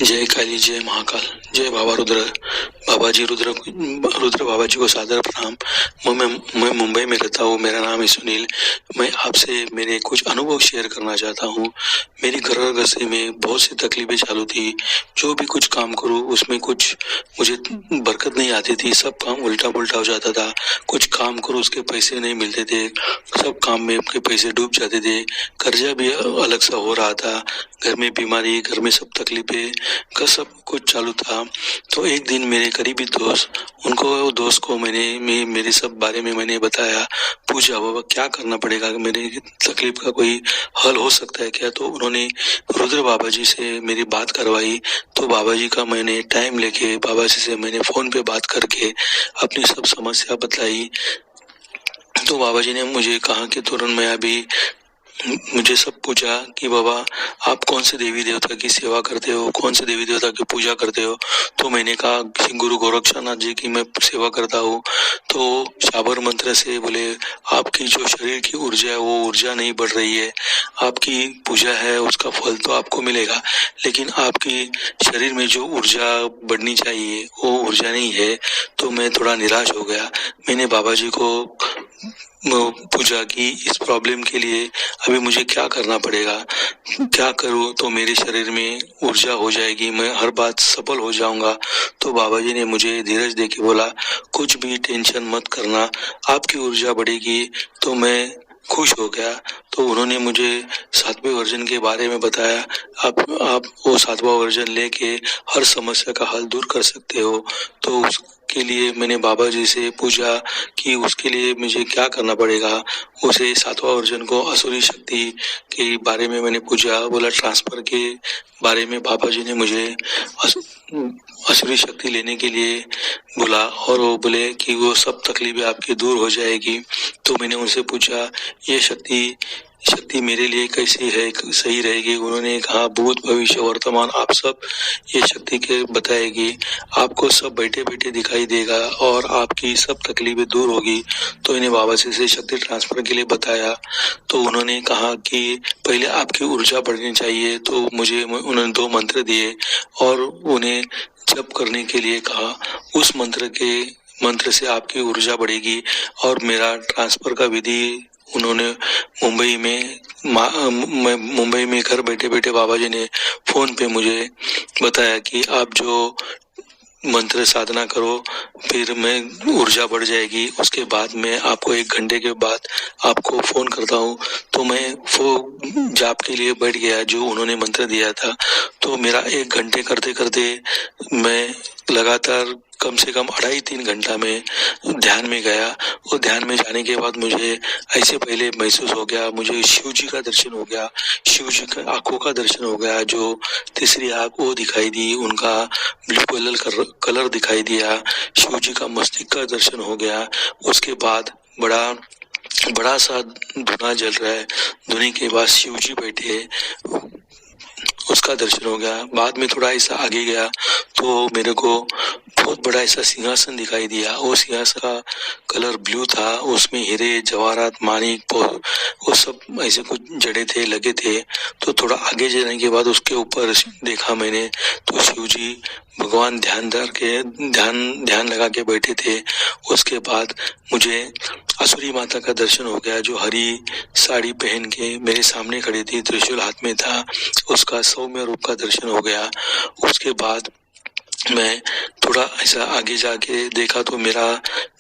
जय काली, जय महाकाल, जय बाबा रुद्र, रुद्र बाबा जी को सादर प्रणाम। मैं मुंबई में रहता हूँ। मेरा नाम है सुनील। मैं आपसे मेरे कुछ अनुभव शेयर करना चाहता हूँ। मेरी घर गृहस्थी में बहुत सी तकलीफें चालू थी। जो भी कुछ काम करूँ उसमें कुछ मुझे बरकत नहीं आती थी। सब काम उल्टा पुल्टा हो जाता था। कुछ काम करो उसके पैसे नहीं मिलते थे। सब काम में आपके पैसे डूब जाते थे। कर्जा भी अलग सा हो रहा था। घर में बीमारी, घर में सब तकलीफें का सब कुछ चालू था। तो एक दिन मेरे करीबी दोस्त को मेरे सब बारे में मैंने बताया, पूछा बाबा क्या करना पड़ेगा, मेरी तकलीफ का कोई हल हो सकता है क्या। तो उन्होंने रुद्र बाबा जी से मेरी बात करवाई। तो बाबा जी का मैंने टाइम लेके बाबा जी से मैंने फोन पे बात करके अपनी सब समस्या बताई। तो बाबा जी ने मुझे कहा कि तुरंत मैं अभी मुझे सब पूछा कि बाबा आप कौन से देवी देवता की सेवा करते हो, कौन से देवी देवता की पूजा करते हो। तो मैंने कहा कि गुरु गोरक्षनाथ जी की मैं सेवा करता हूँ। तो शाबर मंत्र से बोले आपकी जो शरीर की ऊर्जा है वो ऊर्जा नहीं बढ़ रही है। आपकी पूजा है उसका फल तो आपको मिलेगा, लेकिन आपकी शरीर में जो ऊर्जा बढ़नी चाहिए वो ऊर्जा नहीं है। तो मैं थोड़ा निराश हो गया। मैंने बाबा जी को पूछा कि इस प्रॉब्लम के लिए अभी मुझे क्या करना पड़ेगा, क्या करूं तो मेरे शरीर में ऊर्जा हो जाएगी, मैं हर बात सफल हो जाऊंगा। तो बाबा जी ने मुझे धीरज देके बोला कुछ भी टेंशन मत करना, आपकी ऊर्जा बढ़ेगी। तो मैं खुश हो गया। तो उन्होंने मुझे 7वें वर्जन के बारे में बताया। आप वो 7वां वर्जन लेके हर समस्या का हल दूर कर सकते हो। तो उसके लिए मैंने बाबा जी से पूछा कि उसके लिए मुझे क्या करना पड़ेगा। उसे 7वां वर्जन को असुरी शक्ति के बारे में मैंने पूछा। बोला ट्रांसफर के बारे में बाबा जी ने मुझे असुरी शक्ति लेने के लिए बोला, और वो बोले कि वो सब तकलीफें आपकी दूर हो जाएगी। तो मैंने उनसे पूछा ये शक्ति मेरे लिए कैसी है, सही रहेगी। उन्होंने कहा भूत भविष्य वर्तमान आप सब ये शक्ति के बताएगी, आपको सब बैठे बैठे दिखाई देगा और आपकी सब तकलीफें दूर होगी। तो इन्हें बाबा जी से शक्ति ट्रांसफर के लिए बताया। तो उन्होंने कहा कि पहले आपकी ऊर्जा बढ़नी चाहिए। तो उन्होंने 2 मंत्र दिए और उन्हें जप करने के लिए कहा। उस मंत्र से आपकी ऊर्जा बढ़ेगी। और मेरा ट्रांसफर का विधि उन्होंने मुंबई में घर बैठे बैठे बाबा जी ने फोन पे मुझे बताया कि आप जो मंत्र साधना करो फिर मैं ऊर्जा बढ़ जाएगी। उसके बाद मैं आपको 1 घंटे के बाद आपको फोन करता हूँ। तो मैं वो जाप के लिए बैठ गया जो उन्होंने मंत्र दिया था। तो मेरा 1 घंटे करते करते मैं लगातार कम से कम 2.5-3 घंटा में ध्यान में गया। वो ध्यान में जाने के बाद मुझे ऐसे पहले महसूस हो गया, मुझे शिव जी का दर्शन हो गया, शिव जी का आंखों का दर्शन हो गया। जो तीसरी आंख वो दिखाई दी, उनका ब्लू कलर दिखाई दिया। शिव जी का मस्तिष्क का दर्शन हो गया। उसके बाद बड़ा सा धुआं जल रहा है, धुएं के बाद शिव जी बैठे, उसका दर्शन हो गया। बाद में थोड़ा ऐसा आगे गया तो मेरे को बहुत बड़ा ऐसा सिंहासन दिखाई दिया। वो सिंहासन का कलर ब्लू था, उसमें हीरे जवाहरात माणिक वो सब ऐसे कुछ जड़े थे, लगे थे। तो थोड़ा आगे जाने के बाद उसके ऊपर देखा मैंने तो शिव जी भगवान ध्यान लगा के बैठे थे। उसके बाद मुझे असुरी माता का दर्शन हो गया जो हरी साड़ी पहन के मेरे सामने खड़ी थी, त्रिशूल हाथ में था। उसका सौम्य रूप का दर्शन हो गया। उसके बाद मैं थोड़ा ऐसा आगे जाके देखा तो मेरा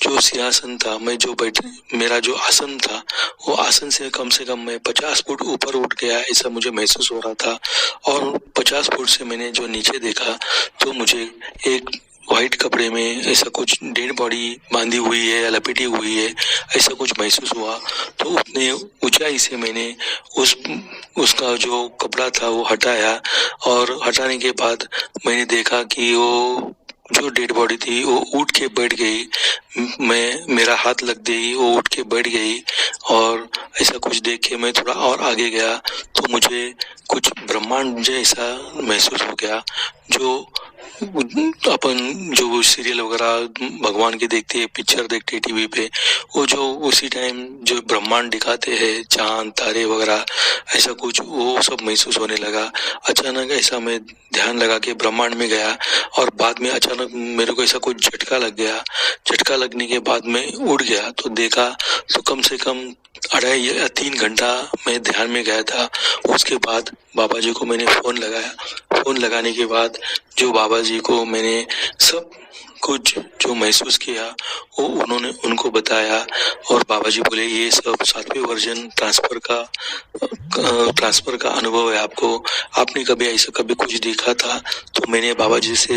जो सिंहासन था, मेरा जो आसन था, वो आसन से कम मैं 50 फुट ऊपर उठ गया ऐसा मुझे महसूस हो रहा था। और 50 फुट से मैंने जो नीचे देखा तो मुझे एक व्हाइट कपड़े में ऐसा कुछ डेड बॉडी बांधी हुई है या लपेटी हुई है ऐसा कुछ महसूस हुआ। तो उतने ऊंचाई से मैंने उसका जो कपड़ा था वो हटाया, और हटाने के बाद मैंने देखा कि वो जो डेड बॉडी थी वो उठ के बैठ गई। मेरा हाथ लग गई, वो उठ के बैठ गई। और ऐसा कुछ देख के मैं थोड़ा और आगे गया तो मुझे कुछ ब्रह्मांड जैसा महसूस हो गया, जो अपन जो सीरियल वगैरह भगवान के देखते हैं, पिक्चर देखते हैं टीवी पे, वो जो उसी टाइम जो ब्रह्मांड दिखाते हैं, चांद तारे वगैरह, ऐसा कुछ वो सब महसूस होने लगा। अचानक ऐसा मैं ध्यान लगा के ब्रह्मांड में गया और बाद में अचानक मेरे को ऐसा कुछ झटका लग गया। झटका लगने के बाद मैं उठ गया तो देखा तो कम से कम 2.5 या 3 घंटा मैं ध्यान में गया था। उसके बाद बाबा जी को मैंने फोन लगाया। फोन लगाने के बाद जो बाबा जी को मैंने सब कुछ जो महसूस किया वो उनको बताया और बाबा जी बोले ये सब 7वें वर्जन ट्रांसफर का अनुभव है आपको, आपने कभी ऐसा कभी कुछ देखा था? तो मैंने बाबा जी से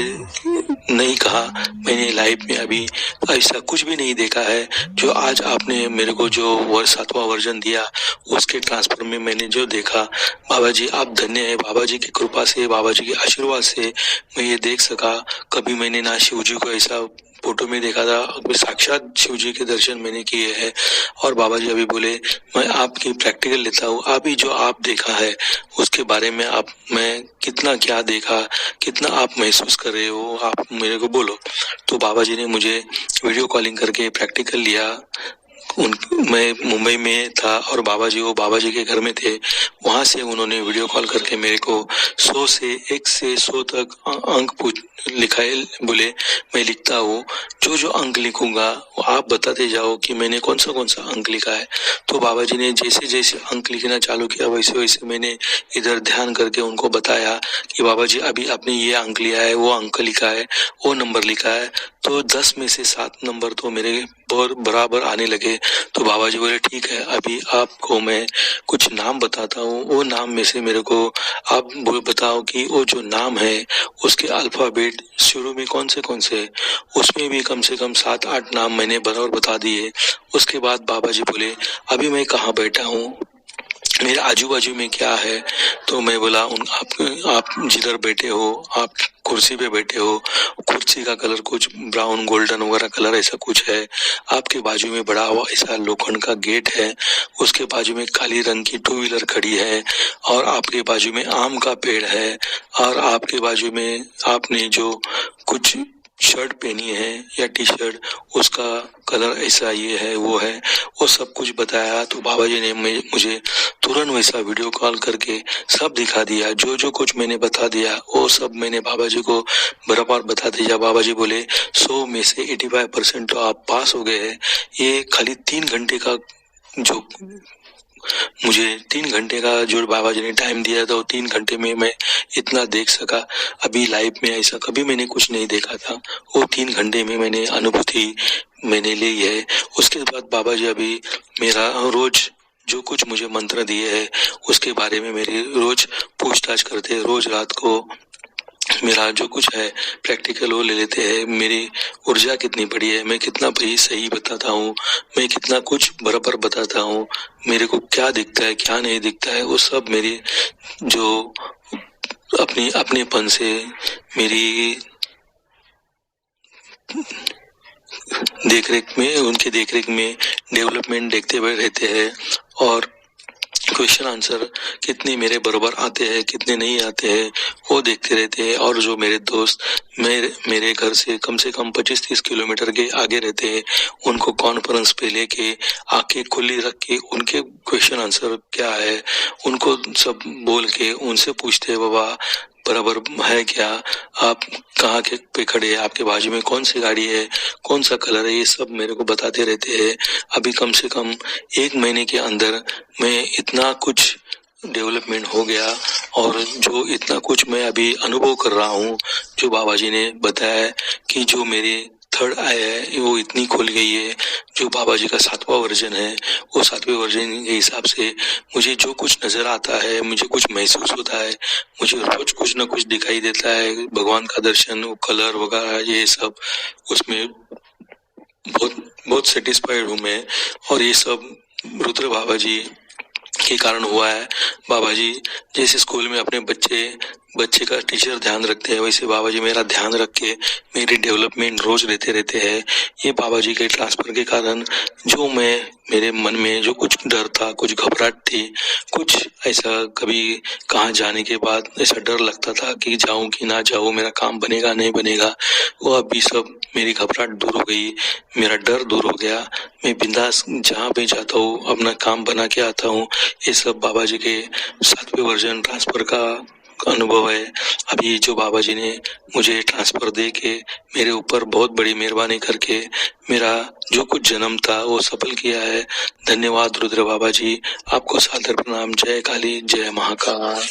नहीं कहा, मैंने लाइफ में अभी ऐसा कुछ भी नहीं देखा है जो आज आपने मेरे को जो 7वां वर्जन दिया उसके ट्रांसफर में मैंने जो देखा। बाबा जी आप धन्य है, बाबा जी की कृपा से, बाबा जी के आशीर्वाद से मैं ये देख सका। कभी मैंने ना शिव जी को ऐसा फोटो में देखा था, साक्षात शिव जी के दर्शन मैंने किए हैं। और बाबा जी अभी बोले मैं आपकी प्रैक्टिकल लेता हूँ, अभी जो आप देखा है उसके बारे में मैं कितना क्या देखा, कितना आप महसूस कर रहे हो, आप मेरे को बोलो। तो बाबा जी ने मुझे वीडियो कॉलिंग करके प्रैक्टिकल लिया। मैं मुंबई में था और बाबा जी के घर में थे। वहां से उन्होंने वीडियो कॉल करके मेरे को 100 से 1 से 100 तक अंक लिखाए। बोले मैं लिखता हूँ, जो अंक लिखूंगा वो आप बताते जाओ कि मैंने कौन सा अंक लिखा है। तो बाबा जी ने जैसे जैसे अंक लिखना चालू किया वैसे वैसे मैंने इधर ध्यान करके उनको बताया कि बाबा जी अभी आपने ये अंक लिया है, वो अंक लिखा है, वो नंबर लिखा है। तो 10 में से 7 नंबर तो मेरे बराबर आने लगे। तो बाबा जी बोले ठीक है, अभी आपको मैं कुछ नाम बताता हूँ, वो नाम में से मेरे को आप बताओ कि वो जो नाम है उसके अल्फाबेट शुरू में कौन से। उसमें भी कम से कम 7-8 नाम मैंने बराबर बता दिए। उसके बाद बाबा जी बोले अभी मैं कहाँ बैठा हूँ, मेरे आजू बाजू में क्या है? तो मैं बोला आप जिधर बैठे हो, आप कुर्सी पे बैठे हो, कुर्सी का कलर कुछ ब्राउन गोल्डन वगैरह कलर ऐसा कुछ है। आपके बाजू में बड़ा हुआ ऐसा लोखंड का गेट है, उसके बाजू में काली रंग की 2 व्हीलर खड़ी है और आपके बाजू में आम का पेड़ है और आपके बाजू में आपने जो कुछ शर्ट पहनी है या टी शर्ट उसका कलर ऐसा ये है वो है, वो सब कुछ बताया। तो बाबा जी ने मुझे तुरंत वैसा वीडियो कॉल करके सब दिखा दिया। जो कुछ मैंने बता दिया वो सब मैंने बाबा जी को बराबर बता दिया। बाबा जी बोले 100 में से 85% तो आप पास हो गए हैं। ये खाली 3 घंटे का जो मुझे 3 घंटे का जो बाबा जी ने टाइम दिया था वो 3 घंटे में मैं इतना देख सका। अभी लाइफ में ऐसा कभी मैंने कुछ नहीं देखा था, वो 3 घंटे में मैंने अनुभूति मैंने ली है। उसके बाद बाबा जी अभी मेरा रोज जो कुछ मुझे मंत्र दिए है उसके बारे में मेरी रोज पूछताछ करते हैं। रोज रात को मेरा जो कुछ है प्रैक्टिकल वो ले लेते हैं, मेरी ऊर्जा कितनी बड़ी है, मैं कितना सही बताता हूँ, मैं कितना कुछ बराबर बताता हूँ, मेरे को क्या दिखता है क्या नहीं दिखता है, वो सब मेरी जो अपनेपन से मेरी देखरेख में, उनके देखरेख में डेवलपमेंट देखते हुए रहते हैं और क्वेश्चन आंसर कितने मेरे बराबर आते हैं कितने नहीं आते हैं वो देखते रहते हैं। और जो मेरे दोस्त मेरे घर से कम 25-30 किलोमीटर के आगे रहते हैं, उनको कॉन्फ्रेंस पे लेके आंखें खुली रख के उनके क्वेश्चन आंसर क्या है उनको सब बोल के उनसे पूछते हैं बाबा बराबर है क्या, आप कहाँ के पे खड़े हैं, आपके बाजू में कौन सी गाड़ी है, कौन सा कलर है, ये सब मेरे को बताते रहते हैं। अभी कम से कम 1 महीने के अंदर मैं इतना कुछ डेवलपमेंट हो गया और जो इतना कुछ मैं अभी अनुभव कर रहा हूँ, जो बाबा जी ने बताया कि जो मेरे थर्ड आई है वो इतनी खुल गई है। जो बाबा जी का 7वां वर्जन है वो 7वें वर्जन के हिसाब से मुझे जो कुछ नजर आता है, मुझे कुछ महसूस होता है, मुझे रोज कुछ ना कुछ दिखाई देता है, भगवान का दर्शन, वो कलर वगैरह ये सब, उसमें बहुत सेटिस्फाइड हूँ मैं। और ये सब रुद्र बाबा जी के कारण हुआ है। बाबा जी जैसे स्कूल में अपने बच्चे बच्चे का टीचर ध्यान रखते हैं, वैसे बाबा जी मेरा ध्यान रख के मेरी डेवलपमेंट रोज लेते रहते हैं। ये बाबा जी के ट्रांसफर के कारण जो मेरे मन में जो कुछ डर था, कुछ घबराहट थी, कुछ ऐसा कभी कहाँ जाने के बाद ऐसा डर लगता था कि जाऊं कि ना जाऊं, मेरा काम बनेगा नहीं बनेगा, वो अभी सब मेरी घबराहट दूर हो गई, मेरा डर दूर हो गया। मैं बिंदास जहाँ भी जाता हूँ अपना काम बना के आता हूँ। ये सब बाबा जी के 7वें वर्जन ट्रांसफर का अनुभव है। अभी जो बाबा जी ने मुझे ट्रांसफर दे के मेरे ऊपर बहुत बड़ी मेहरबानी करके मेरा जो कुछ जन्म था वो सफल किया है। धन्यवाद रुद्र बाबा जी, आपको सादर प्रणाम। जय काली, जय महाकाल।